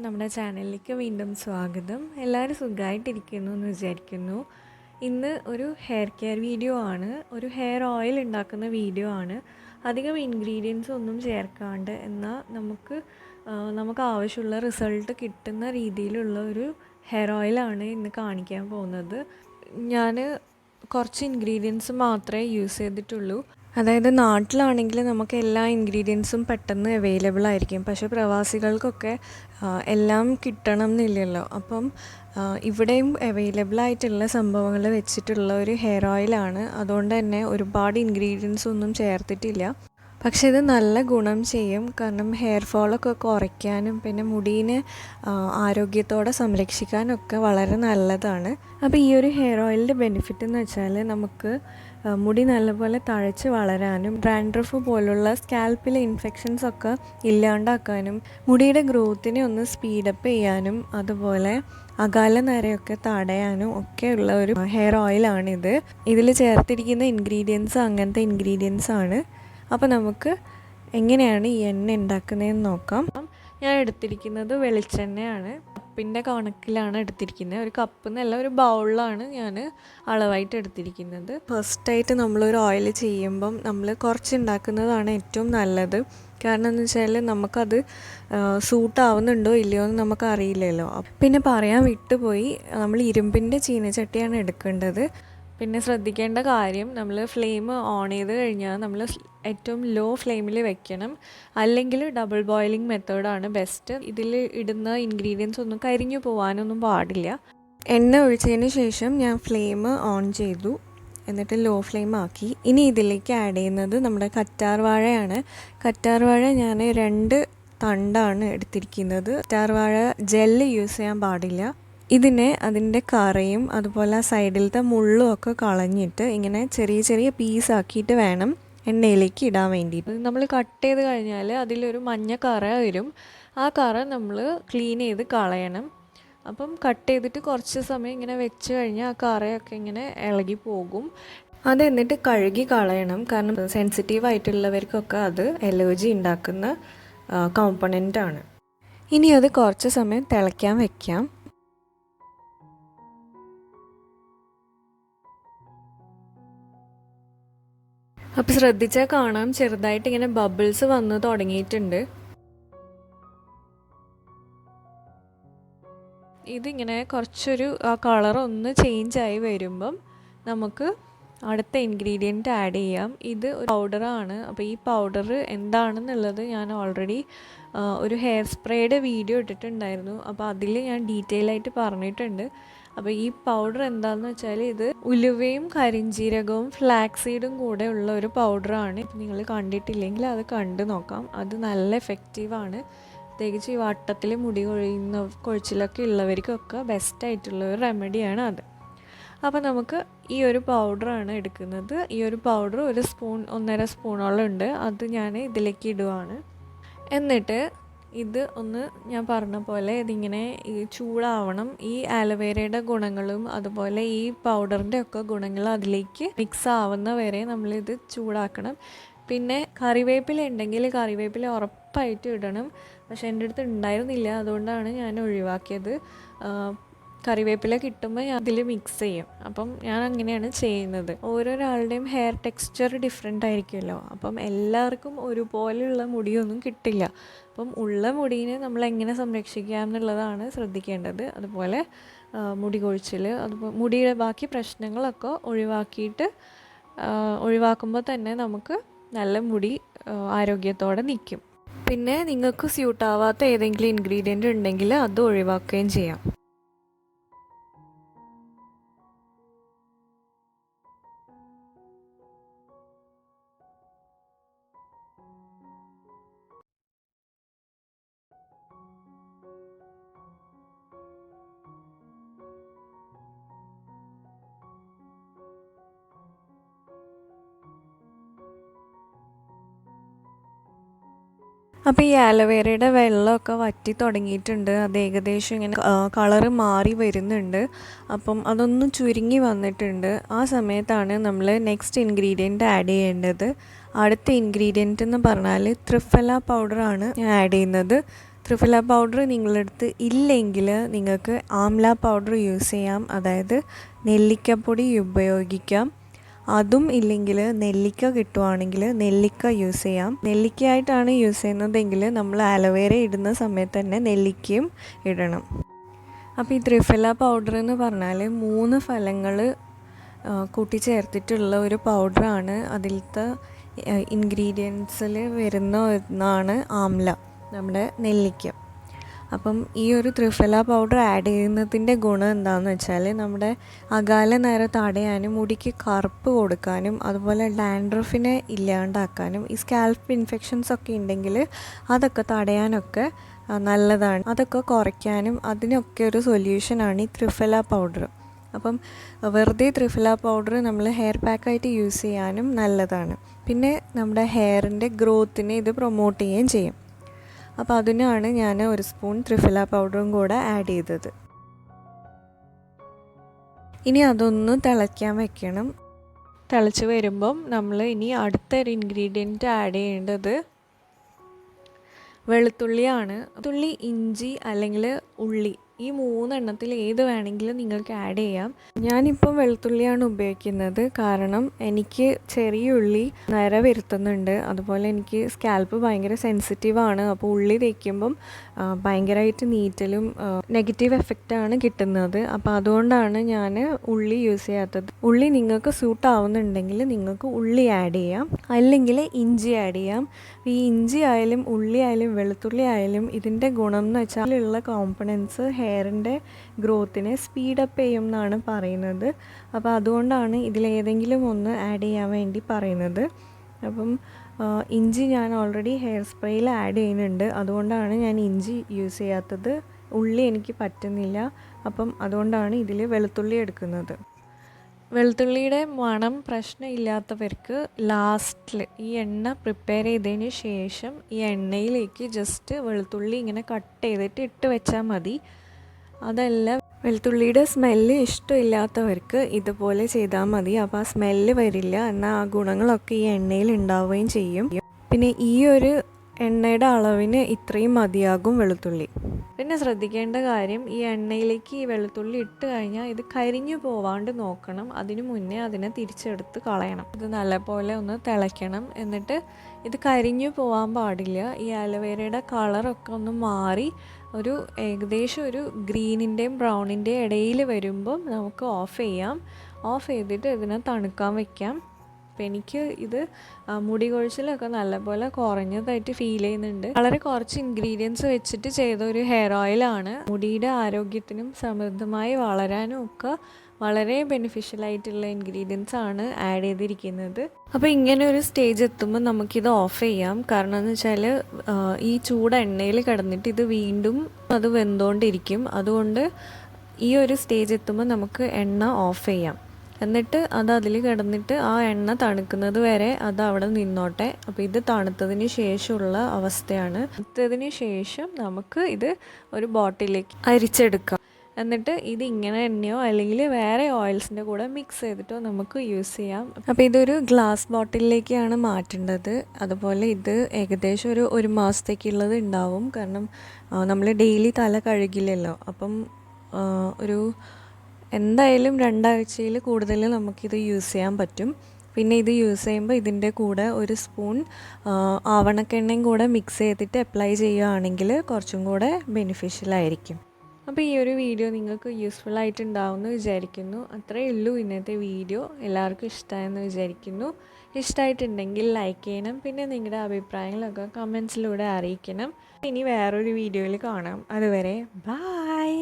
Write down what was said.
നമ്മുടെ ചാനലിലേക്ക് വീണ്ടും സ്വാഗതം. എല്ലാവരും സുഖമായിട്ടിരിക്കുന്നു എന്ന് വിചാരിക്കുന്നു. ഇന്ന് ഒരു ഹെയർ കെയർ വീഡിയോ ആണ്, ഒരു ഹെയർ ഓയിൽ ഉണ്ടാക്കുന്ന വീഡിയോ ആണ്. അധികം ഇൻഗ്രീഡിയൻസ് ഒന്നും ചേർക്കാണ്ട് എന്നാൽ നമുക്ക് ആവശ്യമുള്ള റിസൾട്ട് കിട്ടുന്ന രീതിയിലുള്ള ഒരു ഹെയർ ഓയിലാണ് ഇന്ന് കാണിക്കാൻ പോകുന്നത്. ഞാൻ കുറച്ച് ഇൻഗ്രീഡിയൻസ് മാത്രമേ യൂസ് ചെയ്തിട്ടുള്ളൂ. അതായത് നാട്ടിലാണെങ്കിൽ നമുക്ക് എല്ലാ ഇൻഗ്രീഡിയൻസും പെട്ടെന്ന് അവൈലബിൾ ആയിരിക്കും, പക്ഷേ പ്രവാസികൾക്കൊക്കെ എല്ലാം കിട്ടണം എന്നില്ലല്ലോ. അപ്പം ഇവിടെയും അവൈലബിൾ ആയിട്ടുള്ള സംഭവങ്ങൾ വെച്ചിട്ടുള്ള ഒരു ഹെയർ ഓയിലാണ്. അതുകൊണ്ട് തന്നെ ഒരുപാട് ഇൻഗ്രീഡിയൻസ് ഒന്നും ചേർത്തിട്ടില്ല. പക്ഷേ ഇത് നല്ല ഗുണം ചെയ്യും, കാരണം ഹെയർ ഫോളൊക്കെ കുറയ്ക്കാനും പിന്നെ മുടീനെ ആരോഗ്യത്തോടെ സംരക്ഷിക്കാനൊക്കെ വളരെ നല്ലതാണ്. അപ്പോൾ ഈ ഒരു ഹെയർ ഓയിലിൻ്റെ ബെനിഫിറ്റ് എന്ന് വെച്ചാൽ നമുക്ക് മുടി നല്ലപോലെ തഴച്ച് വളരാനും ഡാൻഡ്രഫ് പോലുള്ള സ്കാൽപ്പിലെ ഇൻഫെക്ഷൻസ് ഒക്കെ ഇല്ലാണ്ടാക്കാനും മുടിയുടെ ഗ്രോത്തിനെ ഒന്ന് സ്പീഡപ്പ് ചെയ്യാനും അതുപോലെ അകാല നരയൊക്കെ തടയാനും ഒക്കെയുള്ള ഒരു ഹെയർ ഓയിലാണിത്. ഇതിൽ ചേർത്തിരിക്കുന്ന ഇൻഗ്രീഡിയൻസ് അങ്ങനത്തെ ഇൻഗ്രീഡിയൻസ് ആണ്. അപ്പോൾ നമുക്ക് എങ്ങനെയാണ് ഈ എണ്ണ ഉണ്ടാക്കുന്നതെന്ന് നോക്കാം. ഞാൻ എടുത്തിരിക്കുന്നത് വെളിച്ചെണ്ണയാണ്. കപ്പിൻ്റെ കണക്കിലാണ് എടുത്തിരിക്കുന്നത്. ഒരു കപ്പ് എന്നല്ല, ഒരു ബൗളിലാണ് ഞാൻ അളവായിട്ട് എടുത്തിരിക്കുന്നത്. ഫസ്റ്റായിട്ട് നമ്മളൊരു ഓയിൽ ചെയ്യുമ്പം നമ്മൾ കുറച്ച് ഉണ്ടാക്കുന്നതാണ് ഏറ്റവും നല്ലത്. കാരണം എന്ന് വെച്ചാൽ നമുക്കത് സൂട്ടാവുന്നുണ്ടോ ഇല്ലയോ എന്ന് നമുക്കറിയില്ലല്ലോ. പിന്നെ പറയാൻ വിട്ടുപോയി, നമ്മൾ ഇരുമ്പിൻ്റെ ചീനച്ചട്ടിയാണ് എടുക്കേണ്ടത്. പിന്നെ ശ്രദ്ധിക്കേണ്ട കാര്യം, നമ്മൾ ഫ്ലെയിം ഓൺ ചെയ്ത് കഴിഞ്ഞാൽ നമ്മൾ ഏറ്റവും ലോ ഫ്ലെയിമിൽ വെക്കണം, അല്ലെങ്കിൽ ഡബിൾ ബോയിലിംഗ് മെത്തേഡാണ് ബെസ്റ്റ്. ഇതിൽ ഇടുന്ന ഇൻഗ്രീഡിയൻസ് ഒന്നും കരിഞ്ഞു പോകാനൊന്നും പാടില്ല. എണ്ണ ഒഴിച്ചതിന് ശേഷം ഞാൻ ഫ്ലെയിം ഓൺ ചെയ്തു, എന്നിട്ട് ലോ ഫ്ലെയിം ആക്കി. ഇനി ഇതിലേക്ക് ആഡ് ചെയ്യുന്നത് നമ്മുടെ കറ്റാർ വാഴയാണ്. കറ്റാർ വാഴ ഞാൻ 2 തണ്ടാണ് എടുത്തിരിക്കുന്നത്. കറ്റാർ വാഴ ജെല്ല് യൂസ് ചെയ്യാൻ പാടില്ല. ഇതിനെ അതിൻ്റെ കറയും അതുപോലെ സൈഡിലത്തെ മുള്ളും ഒക്കെ കളഞ്ഞിട്ട് ഇങ്ങനെ ചെറിയ ചെറിയ പീസാക്കിയിട്ട് വേണം എണ്ണയിലേക്ക് ഇടാൻ വേണ്ടിയിട്ട്. നമ്മൾ കട്ട് ചെയ്ത് കഴിഞ്ഞാൽ അതിലൊരു മഞ്ഞ കറ വരും. ആ കറ നമ്മൾ ക്ലീൻ ചെയ്ത് കളയണം. അപ്പം കട്ട് ചെയ്തിട്ട് കുറച്ച് സമയം ഇങ്ങനെ വെച്ച് കഴിഞ്ഞാൽ ആ കറയൊക്കെ ഇങ്ങനെ ഇളകി പോകും. അത് എന്നിട്ട് കഴുകി കളയണം, കാരണം സെൻസിറ്റീവ് ആയിട്ടുള്ളവർക്കൊക്കെ അത് അലർജി ഉണ്ടാക്കുന്ന കോമ്പണൻ്റാണ്. ഇനി അത് കുറച്ച് സമയം തിളയ്ക്കാൻ വെക്കാം. അപ്പോൾ ശ്രദ്ധിച്ചാൽ കാണാം, ചെറുതായിട്ട് ഇങ്ങനെ ബബിൾസ് വന്ന് തുടങ്ങിയിട്ടുണ്ട്. ഇതിങ്ങനെ കുറച്ചൊരു ആ കളർ ഒന്ന് ചേഞ്ചായി വരുമ്പം നമുക്ക് അടുത്ത ഇൻഗ്രീഡിയൻറ്റ് ആഡ് ചെയ്യാം. ഇത് ഒരു പൗഡറാണ്. അപ്പോൾ ഈ പൗഡർ എന്താണെന്നുള്ളത് ഞാൻ ഓൾറെഡി ഒരു ഹെയർ സ്പ്രേയുടെ വീഡിയോ ഇട്ടിട്ടുണ്ടായിരുന്നു. അപ്പോൾ അതിൽ ഞാൻ ഡീറ്റെയിൽ ആയിട്ട് പറഞ്ഞിട്ടുണ്ട്. അപ്പോൾ ഈ പൗഡർ എന്താണെന്ന് വെച്ചാൽ ഇത് ഉലുവയും കരിഞ്ജീരകവും ഫ്ലാക്സീഡും കൂടെ ഉള്ള ഒരു പൗഡറാണ്. നിങ്ങൾ കണ്ടിട്ടില്ലെങ്കിൽ അത് കണ്ടു നോക്കാം. അത് നല്ല എഫക്റ്റീവാണ്. പ്രത്യേകിച്ച് ഈ വട്ടത്തിൽ മുടി കൊഴിച്ചിലൊക്കെ ഉള്ളവർക്കൊക്കെ ബെസ്റ്റായിട്ടുള്ള ഒരു റെമഡിയാണ് അത്. അപ്പോൾ നമുക്ക് ഈ ഒരു പൗഡറാണ് എടുക്കുന്നത്. ഈ ഒരു പൗഡർ 1.5 സ്പൂണോളം ഉണ്ട്. അത് ഞാൻ ഇതിലേക്ക് ഇടുവാണ്. എന്നിട്ട് ഇത് ഒന്ന് ഞാൻ പറഞ്ഞ പോലെ ഇതിങ്ങനെ ചൂടാവണം. ഈ ആലോവേരയുടെ ഗുണങ്ങളും അതുപോലെ ഈ പൗഡറിൻ്റെ ഒക്കെ ഗുണങ്ങൾ അതിലേക്ക് മിക്സ് ആവുന്ന വരെ നമ്മളിത് ചൂടാക്കണം. പിന്നെ കറിവേപ്പില ഉണ്ടെങ്കിൽ കറിവേപ്പില ഉറപ്പായിട്ട് ഇടണം. പക്ഷേ എൻ്റെ അടുത്ത് ഉണ്ടായിരുന്നില്ല, അതുകൊണ്ടാണ് ഞാൻ ഒഴിവാക്കിയത്. കറിവേപ്പില കിട്ടുമ്പോൾ ഞാൻ അതിൽ മിക്സ് ചെയ്യും. അപ്പം ഞാൻ അങ്ങനെയാണ് ചെയ്യുന്നത്. ഓരോരാളുടെയും ഹെയർ ടെക്സ്ചർ ഡിഫറെൻ്റ് ആയിരിക്കുമല്ലോ. അപ്പം എല്ലാവർക്കും ഒരുപോലെയുള്ള മുടിയൊന്നും കിട്ടില്ല. അപ്പം ഉള്ള മുടീനെ നമ്മൾ എങ്ങനെ സംരക്ഷിക്കാം എന്നുള്ളതാണ് ശ്രദ്ധിക്കേണ്ടത്. അതുപോലെ മുടി കൊഴിച്ചിൽ, അതുപോലെ മുടിയുടെ ബാക്കി പ്രശ്നങ്ങളൊക്കെ ഒഴിവാക്കുമ്പോൾ തന്നെ നമുക്ക് നല്ല മുടി ആരോഗ്യത്തോടെ നിൽക്കും. പിന്നെ നിങ്ങൾക്ക് സ്യൂട്ടാവാത്ത ഏതെങ്കിലും ഇൻഗ്രീഡിയൻ്റ് ഉണ്ടെങ്കിൽ അത് ഒഴിവാക്കുകയും ചെയ്യാം. അപ്പോൾ ഈ ആലോവേരയുടെ വെള്ളമൊക്കെ വറ്റി തുടങ്ങിയിട്ടുണ്ട്. അത് ഏകദേശം ഇങ്ങനെ കളറ് മാറി വരുന്നുണ്ട്. അപ്പം അതൊന്ന് ചുരുങ്ങി വന്നിട്ടുണ്ട്. ആ സമയത്താണ് നമ്മൾ നെക്സ്റ്റ് ഇൻഗ്രീഡിയൻറ്റ് ആഡ് ചെയ്യേണ്ടത്. അടുത്ത ഇൻഗ്രീഡിയൻറ്റ് എന്ന് പറഞ്ഞാൽ ത്രിഫല പൗഡറാണ് ഞാൻ ആഡ് ചെയ്യുന്നത്. ത്രിഫല പൗഡർ നിങ്ങളുടെ അടുത്ത് ഇല്ലെങ്കിൽ നിങ്ങൾക്ക് ആംല പൗഡർ യൂസ് ചെയ്യാം, അതായത് നെല്ലിക്കപ്പൊടി ഉപയോഗിക്കാം. അതും ഇല്ലെങ്കിൽ നെല്ലിക്ക കിട്ടുവാണെങ്കിൽ നെല്ലിക്ക യൂസ് ചെയ്യാം. നെല്ലിക്കയായിട്ടാണ് യൂസ് ചെയ്യുന്നതെങ്കിൽ നമ്മൾ ആലോവേര ഇടുന്ന സമയത്ത് തന്നെ നെല്ലിക്കയും ഇടണം. അപ്പോൾ ഈ ത്രിഫല പൗഡർ എന്ന് പറഞ്ഞാൽ 3 ഫലങ്ങൾ കൂട്ടിച്ചേർത്തിട്ടുള്ള ഒരു പൗഡറാണ്. അതിലത്തെ ഇൻഗ്രീഡിയൻസിൽ വരുന്ന ഒന്നാണ് ആംല, നമ്മുടെ നെല്ലിക്ക. അപ്പം ഈ ഒരു ത്രിഫല പൗഡർ ആഡ് ചെയ്യുന്നതിൻ്റെ ഗുണം എന്താണെന്ന് വെച്ചാൽ നമ്മുടെ അകാല നര തടയാനും മുടിക്ക് കറുപ്പ് കൊടുക്കാനും അതുപോലെ ഡാൻഡ്രഫിനെ ഇല്ലാണ്ടാക്കാനും ഈ സ്കാൽപ്പ് ഇൻഫെക്ഷൻസ് ഒക്കെ ഉണ്ടെങ്കിൽ അതൊക്കെ തടയാനൊക്കെ നല്ലതാണ്. അതൊക്കെ കുറയ്ക്കാനും അതിനൊക്കെ ഒരു സൊല്യൂഷനാണ് ഈ ത്രിഫല പൗഡർ. അപ്പം വെറുതെ ത്രിഫല പൗഡർ നമ്മൾ ഹെയർ പാക്കായിട്ട് യൂസ് ചെയ്യാനും നല്ലതാണ്. പിന്നെ നമ്മുടെ ഹെയറിൻ്റെ ഗ്രോത്തിനെ ഇത് പ്രൊമോട്ട് ചെയ്യുകയും ചെയ്യും. അപ്പോൾ അതിനാണ് ഞാൻ 1 സ്പൂൺ ത്രിഫല പൗഡറും കൂടെ ആഡ് ചെയ്തത്. ഇനി അതൊന്ന് തിളയ്ക്കാൻ വെക്കണം. തിളച്ച് വരുമ്പം നമ്മൾ ഇനി അടുത്തൊരു ഇൻഗ്രീഡിയൻറ്റ് ആഡ് ചെയ്യേണ്ടത് വെളുത്തുള്ളിയാണ്. വെളുത്തുള്ളി, ഇഞ്ചി അല്ലെങ്കിൽ ഉള്ളി, ഈ 3 എണ്ണത്തിൽ ഏത് വേണമെങ്കിലും നിങ്ങൾക്ക് ആഡ് ചെയ്യാം. ഞാനിപ്പം വെളുത്തുള്ളിയാണ് ഉപയോഗിക്കുന്നത്, കാരണം എനിക്ക് ചെറിയ ഉള്ളി നര വരുത്തുന്നുണ്ട്. അതുപോലെ എനിക്ക് സ്കാൽപ്പ് ഭയങ്കര സെൻസിറ്റീവാണ്. അപ്പോൾ ഉള്ളി തേക്കുമ്പം ഭയങ്കരമായിട്ട് നീറ്റലും നെഗറ്റീവ് എഫക്റ്റാണ് കിട്ടുന്നത്. അപ്പോൾ അതുകൊണ്ടാണ് ഞാൻ ഉള്ളി യൂസ് ചെയ്യാത്തത്. ഉള്ളി നിങ്ങൾക്ക് സൂട്ട് ആവുന്നുണ്ടെങ്കിൽ നിങ്ങൾക്ക് ഉള്ളി ആഡ് ചെയ്യാം, അല്ലെങ്കിൽ ഇഞ്ചി ആഡ് ചെയ്യാം. ഈ ഇഞ്ചി ആയാലും ഉള്ളി ആയാലും വെളുത്തുള്ളി ആയാലും ഇതിൻ്റെ ഗുണം എന്ന് വെച്ചാൽ ഉള്ള കോമ്പണൻസ് ഹെയറിൻ്റെ ഗ്രോത്തിനെ സ്പീഡപ്പ് ചെയ്യും എന്നാണ് പറയുന്നത്. അപ്പോൾ അതുകൊണ്ടാണ് ഇതിലേതെങ്കിലും ഒന്ന് ആഡ് ചെയ്യാൻ വേണ്ടി പറയുന്നത്. അപ്പം ഇഞ്ചി ഞാൻ ഓൾറെഡി ഹെയർ സ്പ്രേയിൽ ആഡ് ചെയ്യുന്നുണ്ട്, അതുകൊണ്ടാണ് ഞാൻ ഇഞ്ചി യൂസ് ചെയ്യാത്തത്. ഉള്ളി എനിക്ക് പറ്റുന്നില്ല, അപ്പം അതുകൊണ്ടാണ് ഇതിൽ വെളുത്തുള്ളി എടുക്കുന്നത്. വെളുത്തുള്ളിയുടെ മണം പ്രശ്നമില്ലാത്തവർക്ക് ലാസ്റ്റിൽ ഈ എണ്ണ പ്രിപ്പയർ ചെയ്തതിന് ശേഷം ഈ എണ്ണയിലേക്ക് ജസ്റ്റ് വെളുത്തുള്ളി ഇങ്ങനെ കട്ട് ചെയ്തിട്ട് ഇട്ട് വെച്ചാൽ മതി. അതല്ല, വെളുത്തുള്ളിയുടെ സ്മെല്ല് ഇഷ്ടമില്ലാത്തവർക്ക് ഇതുപോലെ ചെയ്താൽ മതി. അപ്പോൾ ആ സ്മെല്ല് വരില്ല, എന്നാൽ ആ ഗുണങ്ങളൊക്കെ ഈ എണ്ണയിൽ ഉണ്ടാവുകയും ചെയ്യും. പിന്നെ ഈ ഒരു എണ്ണയുടെ അളവിന് ഇത്രയും മതിയാകും വെളുത്തുള്ളി. പിന്നെ ശ്രദ്ധിക്കേണ്ട കാര്യം, ഈ എണ്ണയിലേക്ക് ഈ വെളുത്തുള്ളി ഇട്ട് കഴിഞ്ഞാൽ ഇത് കരിഞ്ഞു പോവാണ്ട് നോക്കണം. അതിനു മുന്നേ അതിനെ തിരിച്ചെടുത്ത് കളയണം. ഇത് നല്ലപോലെ ഒന്ന് തിളയ്ക്കണം. എന്നിട്ട് ഇത് കരിഞ്ഞു പോകാൻ പാടില്ല. ഈ അലോവേരയുടെ കളറൊക്കെ ഒന്ന് മാറി ഒരു ഏകദേശം ഒരു ഗ്രീനിൻ്റെയും ബ്രൗണിൻ്റെയും ഇടയിൽ വരുമ്പം നമുക്ക് ഓഫ് ചെയ്യാം. ഓഫ് ചെയ്തിട്ട് ഇതിനെ തണുക്കാൻ വയ്ക്കാം. അപ്പോൾ എനിക്ക് ഇത് മുടി കൊഴിച്ചിലൊക്കെ നല്ലപോലെ കുറഞ്ഞതായിട്ട് ഫീൽ ചെയ്യുന്നുണ്ട്. വളരെ കുറച്ച് ഇൻഗ്രീഡിയൻസ് വെച്ചിട്ട് ചെയ്ത ഒരു ഹെയർ ഓയിലാണ്. മുടിയുടെ ആരോഗ്യത്തിനും സമൃദ്ധമായി വളരാനും ഒക്കെ വളരെ ബെനിഫിഷ്യലായിട്ടുള്ള ഇൻഗ്രീഡിയൻസ് ആണ് ആഡ് ചെയ്തിരിക്കുന്നത്. അപ്പോൾ ഇങ്ങനെ ഒരു സ്റ്റേജ് എത്തുമ്പോൾ നമുക്കിത് ഓഫ് ചെയ്യാം. കാരണം എന്ന് വെച്ചാൽ ഈ ചൂട് എണ്ണയിൽ കിടന്നിട്ട് ഇത് വീണ്ടും അത് വെന്തുകൊണ്ടിരിക്കും. അതുകൊണ്ട് ഈ ഒരു സ്റ്റേജ് എത്തുമ്പോൾ നമുക്ക് എണ്ണ ഓഫ് ചെയ്യാം. എന്നിട്ട് അത് അതിൽ കിടന്നിട്ട് ആ എണ്ണ തണുക്കുന്നത് വരെ അത് അവിടെ നിന്നോട്ടെ. അപ്പോൾ ഇത് തണുത്തതിന് ശേഷമുള്ള അവസ്ഥയാണ്. തണുത്തതിന് ശേഷം നമുക്ക് ഇത് ഒരു ബോട്ടിലേക്ക് അരിച്ചെടുക്കാം. എന്നിട്ട് ഇത് ഇങ്ങനെ എണ്ണയോ അല്ലെങ്കിൽ വേറെ ഓയിൽസിൻ്റെ കൂടെ മിക്സ് ചെയ്തിട്ടോ നമുക്ക് യൂസ് ചെയ്യാം. അപ്പോൾ ഇതൊരു ഗ്ലാസ് ബോട്ടിലേക്കാണ് മാറ്റേണ്ടത്. അതുപോലെ ഇത് ഏകദേശം ഒരു മാസത്തേക്കുള്ളത് ഉണ്ടാവും. കാരണം നമ്മൾ ഡെയിലി തല കഴുകില്ലല്ലോ. അപ്പം ഒരു എന്തായാലും 2 ആഴ്ചയിൽ കൂടുതൽ നമുക്കിത് യൂസ് ചെയ്യാൻ പറ്റും. പിന്നെ ഇത് യൂസ് ചെയ്യുമ്പോൾ ഇതിൻ്റെ കൂടെ 1 സ്പൂൺ ആവണക്കെണ്ണയും കൂടെ മിക്സ് ചെയ്തിട്ട് അപ്ലൈ ചെയ്യുകയാണെങ്കിൽ കുറച്ചും കൂടെ ബെനിഫിഷ്യലായിരിക്കും. അപ്പോൾ ഈ ഒരു വീഡിയോ നിങ്ങൾക്ക് യൂസ്ഫുൾ ആയിട്ടുണ്ടാവുമെന്ന് വിചാരിക്കുന്നു. അത്രയേ ഉള്ളൂ ഇന്നത്തെ വീഡിയോ. എല്ലാവർക്കും ഇഷ്ടമായെന്ന് വിചാരിക്കുന്നു. ഇഷ്ടമായിട്ടുണ്ടെങ്കിൽ ലൈക്ക് ചെയ്യണം. പിന്നെ നിങ്ങളുടെ അഭിപ്രായങ്ങളൊക്കെ കമൻസിലൂടെ അറിയിക്കണം. ഇനി വേറൊരു വീഡിയോയിൽ കാണാം. അതുവരെ ബൈ.